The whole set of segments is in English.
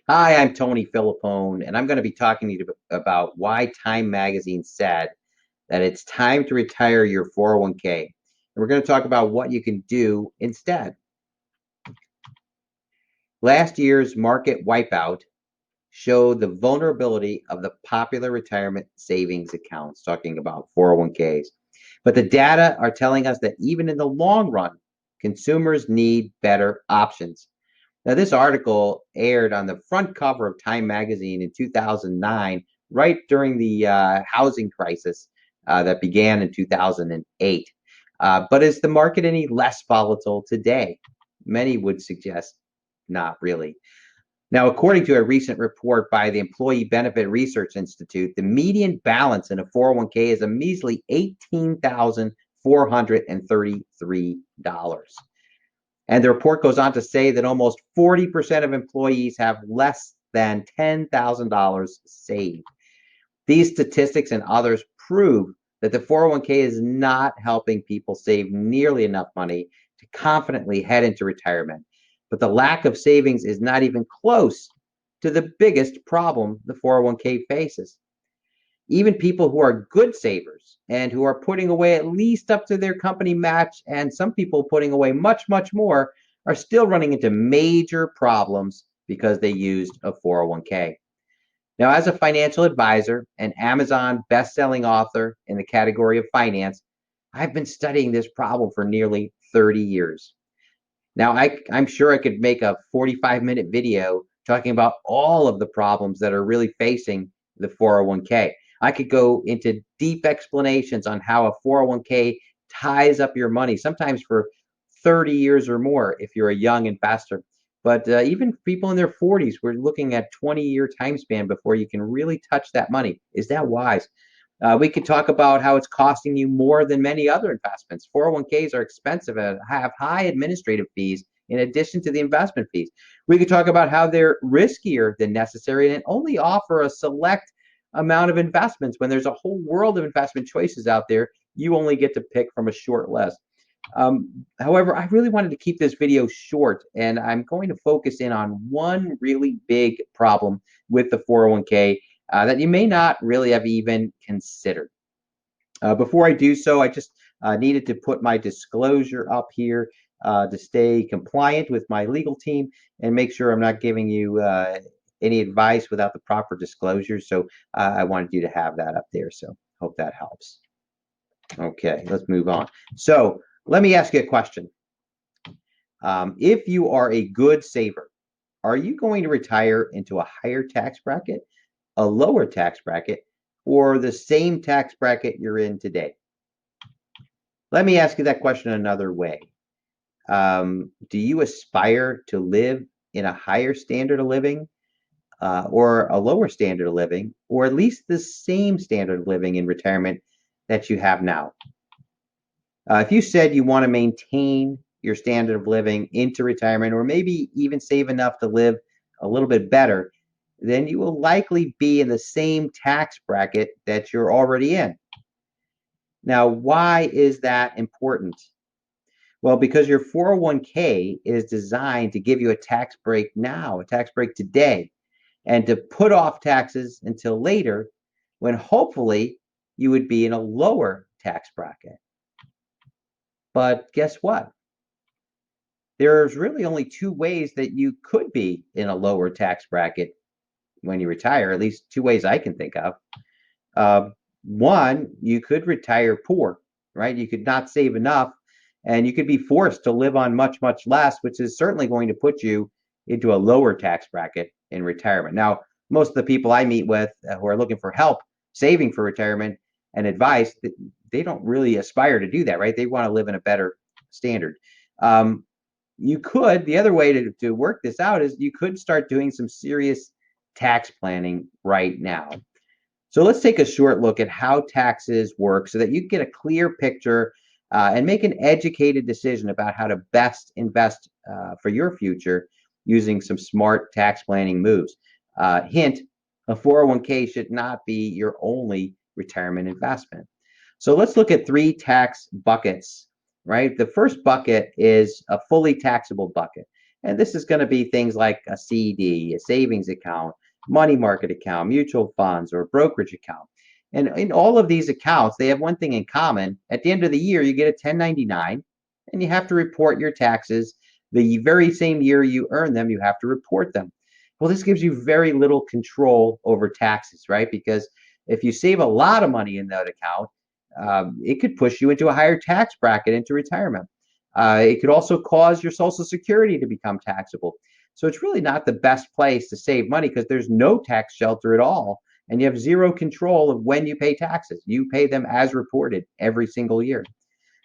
Hi, I'm Tony Filippone, and I'm going to be talking to you about why Time Magazine said that it's time to retire your 401k. And we're going to talk about what you can do instead. Last year's market wipeout showed the vulnerability of the popular retirement savings accounts, talking about 401ks. But the data are telling us that even in the long run, consumers need better options. Now, this article aired on the front cover of Time magazine in 2009, right during the housing crisis that began in 2008. But is the market any less volatile today? Many would suggest not really. Now, according to a recent report by the Employee Benefit Research Institute, the median balance in a 401k is a measly $18,433. And the report goes on to say that almost 40% of employees have less than $10,000 saved. These statistics and others prove that the 401k is not helping people save nearly enough money to confidently head into retirement. But the lack of savings is not even close to the biggest problem the 401k faces. Even people who are good savers and who are putting away at least up to their company match, and some people putting away much, much more, are still running into major problems because they used a 401k. Now, as a financial advisor and Amazon best-selling author in the category of finance, I've been studying this problem for nearly 30 years. Now, I'm sure I could make a 45-minute video talking about all of the problems that are really facing the 401k. I could go into deep explanations on how a 401k ties up your money, sometimes for 30 years or more if you're a young investor. But even people in their 40s, we're looking at 20-year time span before you can really touch that money. Is that wise? We could talk about how it's costing you more than many other investments. 401ks are expensive and have high administrative fees in addition to the investment fees. We could talk about how they're riskier than necessary and only offer a select amount of investments when there's a whole world of investment choices out there. You only get to pick from a short list. However, I really wanted to keep this video short, and I'm going to focus in on one really big problem with the 401k that you may not really have even considered. Before I do so, I just needed to put my disclosure up here to stay compliant with my legal team and make sure I'm not giving you any advice without the proper disclosure. So I wanted you to have that up there. So hope that helps. Okay, let's move on. So let me ask you a question. If you are a good saver, are you going to retire into a higher tax bracket, a lower tax bracket, or the same tax bracket you're in today? Let me ask you that question another way. Do you aspire to live in a higher standard of living or a lower standard of living, or at least the same standard of living in retirement that you have now? If you said you want to maintain your standard of living into retirement, or maybe even save enough to live a little bit better, then you will likely be in the same tax bracket that you're already in. Now, why is that important? Well, because your 401k is designed to give you a tax break now, a tax break today, and to put off taxes until later when hopefully you would be in a lower tax bracket. But guess what? There's really only two ways that you could be in a lower tax bracket when you retire, at least two ways I can think of. One, you could retire poor, right? You could not save enough and you could be forced to live on much, much less, which is certainly going to put you into a lower tax bracket in retirement. Now, most of the people I meet with who are looking for help saving for retirement and advice, they don't really aspire to do that, right? They want to live in a better standard. The other way to work this out is you could start doing some serious tax planning right now. So let's take a short look at how taxes work so that you get a clear picture and make an educated decision about how to best invest for your future using some smart tax planning moves. Hint, a 401k should not be your only retirement investment. So let's look at three tax buckets, right? The first bucket is a fully taxable bucket. And this is going to be things like a CD, a savings account, money market account, mutual funds, or brokerage account. And in all of these accounts, they have one thing in common. At the end of the year, you get a 1099 and you have to report your taxes. The very same year you earn them, you have to report them. Well, this gives you very little control over taxes, right? Because if you save a lot of money in that account, it could push you into a higher tax bracket into retirement. It could also cause your Social Security to become taxable. So it's really not the best place to save money because there's no tax shelter at all. And you have zero control of when you pay taxes. You pay them as reported every single year.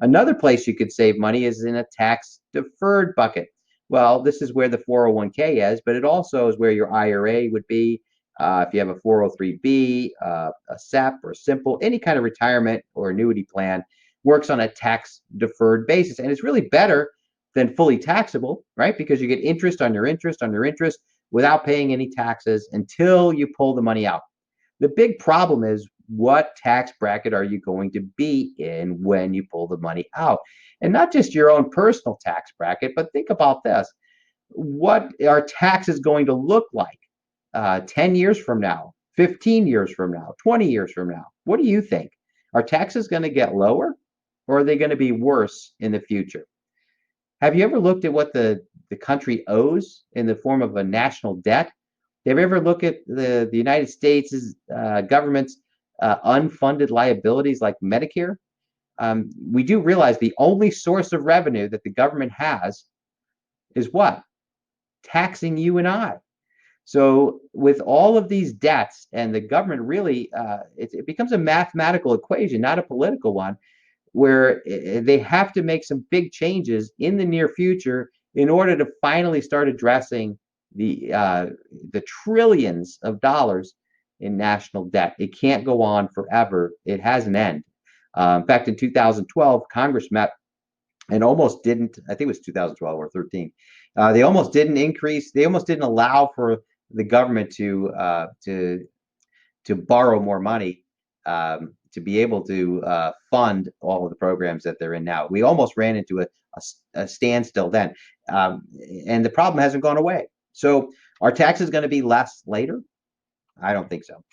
Another place you could save money is in a tax deferred bucket. Well, this is where the 401k is, but it also is where your IRA would be. If you have a 403b, a SEP or simple, any kind of retirement or annuity plan works on a tax deferred basis. And it's really better than fully taxable, right? Because you get interest on your interest on your interest without paying any taxes until you pull the money out. The big problem is, what tax bracket are you going to be in when you pull the money out? And not just your own personal tax bracket, but think about this. What are taxes going to look like 10 years from now, 15 years from now, 20 years from now? What do you think? Are taxes going to get lower or are they going to be worse in the future? Have you ever looked at what the country owes in the form of a national debt? Have you ever looked at the United States' government's unfunded liabilities like Medicare? We do realize the only source of revenue that the government has is what? Taxing you and I. So with all of these debts, and the government really, it becomes a mathematical equation, not a political one, where they have to make some big changes in the near future in order to finally start addressing the trillions of dollars in national debt. It can't go on forever. It has an end. In fact, in 2012, Congress met and almost didn't. I think it was 2012 or 13. They almost didn't increase. They almost didn't allow for the government to borrow more money to be able to fund all of the programs that they're in now. We almost ran into a standstill then. And the problem hasn't gone away. So are taxes going to be less later? I don't think so.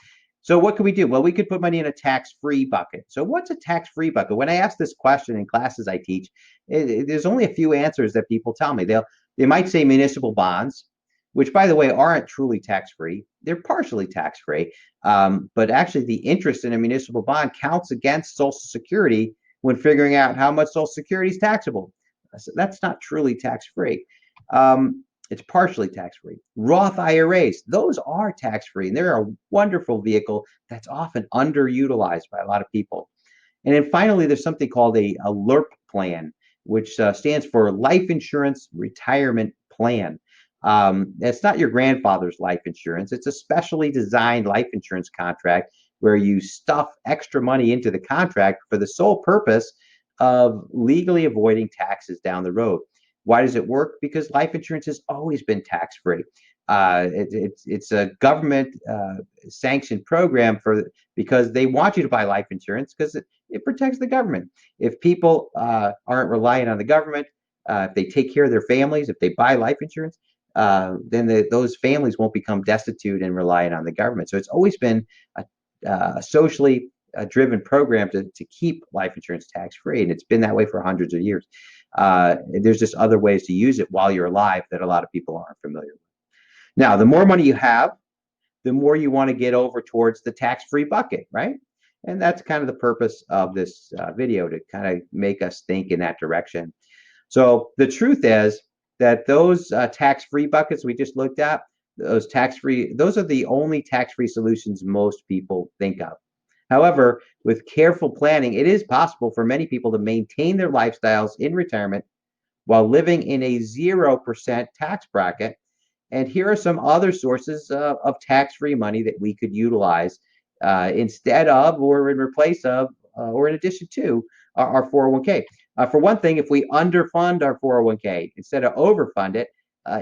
So what could we do? Well, we could put money in a tax-free bucket. So what's a tax-free bucket? When I ask this question in classes I teach, there's only a few answers that people tell me. They might say municipal bonds, which, by the way, aren't truly tax-free. They're partially tax-free. But actually, the interest in a municipal bond counts against Social Security when figuring out how much Social Security is taxable. So that's not truly tax-free. It's partially tax-free. Roth IRAs, those are tax-free, and they're a wonderful vehicle that's often underutilized by a lot of people. And then finally, there's something called a LIRP plan, which stands for Life Insurance Retirement Plan. It's not your grandfather's life insurance. It's a specially designed life insurance contract where you stuff extra money into the contract for the sole purpose of legally avoiding taxes down the road. Why does it work? Because life insurance has always been tax-free. It's a government sanctioned program because they want you to buy life insurance because it protects the government. If people aren't relying on the government, if they take care of their families, if they buy life insurance, then those families won't become destitute and reliant on the government. So it's always been a socially driven program to keep life insurance tax-free, and it's been that way for hundreds of years. There's just other ways to use it while you're alive that a lot of people aren't familiar with. Now, the more money you have, the more you want to get over towards the tax-free bucket, right? And that's kind of the purpose of this video, to kind of make us think in that direction. So the truth is that those tax-free buckets we just looked at, those are the only tax-free solutions most people think of. However, with careful planning, it is possible for many people to maintain their lifestyles in retirement while living in a 0% tax bracket. And here are some other sources of tax-free money that we could utilize instead of, or in replace of, or in addition to our 401k. For one thing, if we underfund our 401k instead of overfund it,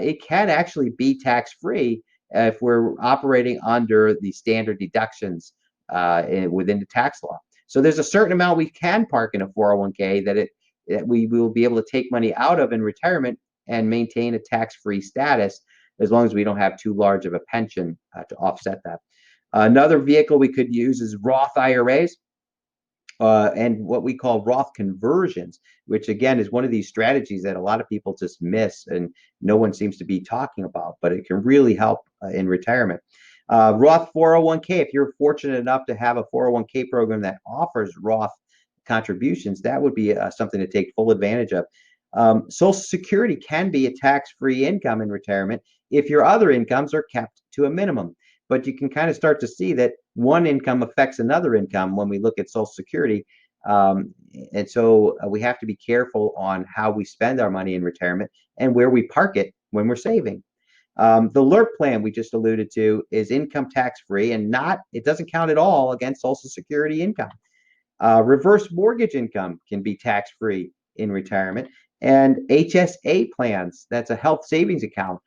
it can actually be tax-free if we're operating under the standard deductions within the tax law. So there's a certain amount we can park in a 401k that we will be able to take money out of in retirement and maintain a tax-free status as long as we don't have too large of a pension to offset that. Another vehicle we could use is Roth IRAs. And what we call Roth Conversions, which again is one of these strategies that a lot of people just miss and no one seems to be talking about, but it can really help in retirement. Roth 401k, if you're fortunate enough to have a 401k program that offers Roth contributions, that would be something to take full advantage of. Social Security can be a tax-free income in retirement if your other incomes are kept to a minimum. But you can kind of start to see that one income affects another income when we look at Social Security. And so we have to be careful on how we spend our money in retirement and where we park it when we're saving. The LIRP plan we just alluded to is income tax-free and it doesn't count at all against Social Security income. Reverse mortgage income can be tax-free in retirement. And HSA plans, that's a health savings account.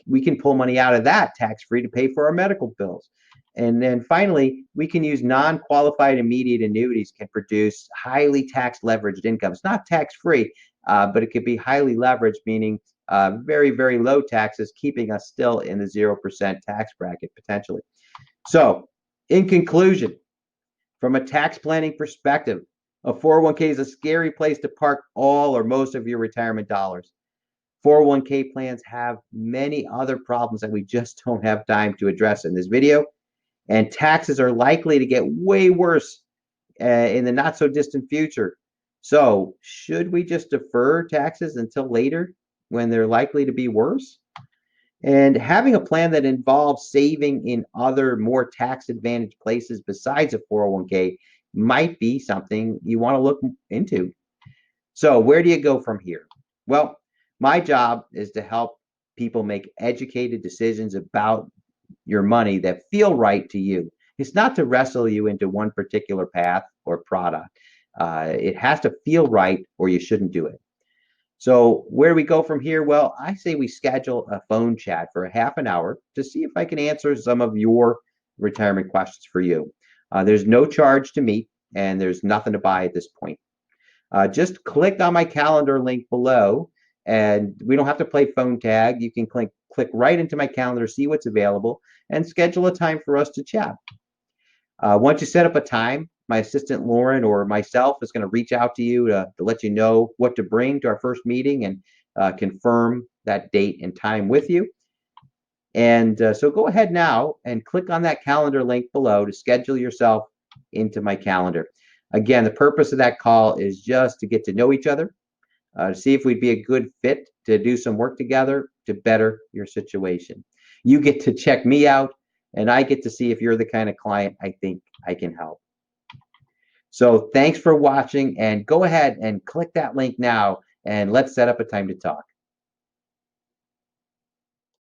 We can pull money out of that tax-free to pay for our medical bills. And then finally, we can use non-qualified immediate annuities can produce highly tax leveraged income. It's not tax-free, but it could be highly leveraged, meaning very, very low taxes, keeping us still in the 0% tax bracket potentially. So in conclusion, from a tax planning perspective, a 401k is a scary place to park all or most of your retirement dollars. 401k plans have many other problems that we just don't have time to address in this video, and taxes are likely to get way worse in the not so distant future. So should we just defer taxes until later when they're likely to be worse? And having a plan that involves saving in other more tax advantaged places besides a 401k might be something you want to look into. So where do you go from here? Well, my job is to help people make educated decisions about your money that feel right to you. It's not to wrestle you into one particular path or product. It has to feel right or you shouldn't do it. So where do we go from here? Well, I say we schedule a phone chat for a half an hour to see if I can answer some of your retirement questions for you. There's no charge to meet and there's nothing to buy at this point. Just click on my calendar link below and we don't have to play phone tag. You can click right into my calendar, see what's available and schedule a time for us to chat. Once you set up a time, my assistant Lauren or myself is going to reach out to you to let you know what to bring to our first meeting and confirm that date and time with you. And so go ahead now and click on that calendar link below to schedule yourself into my calendar. Again, the purpose of that call is just to get to know each other, to see if we'd be a good fit to do some work together to better your situation. You get to check me out, and I get to see if you're the kind of client I think I can help. So thanks for watching, and go ahead and click that link now, and let's set up a time to talk.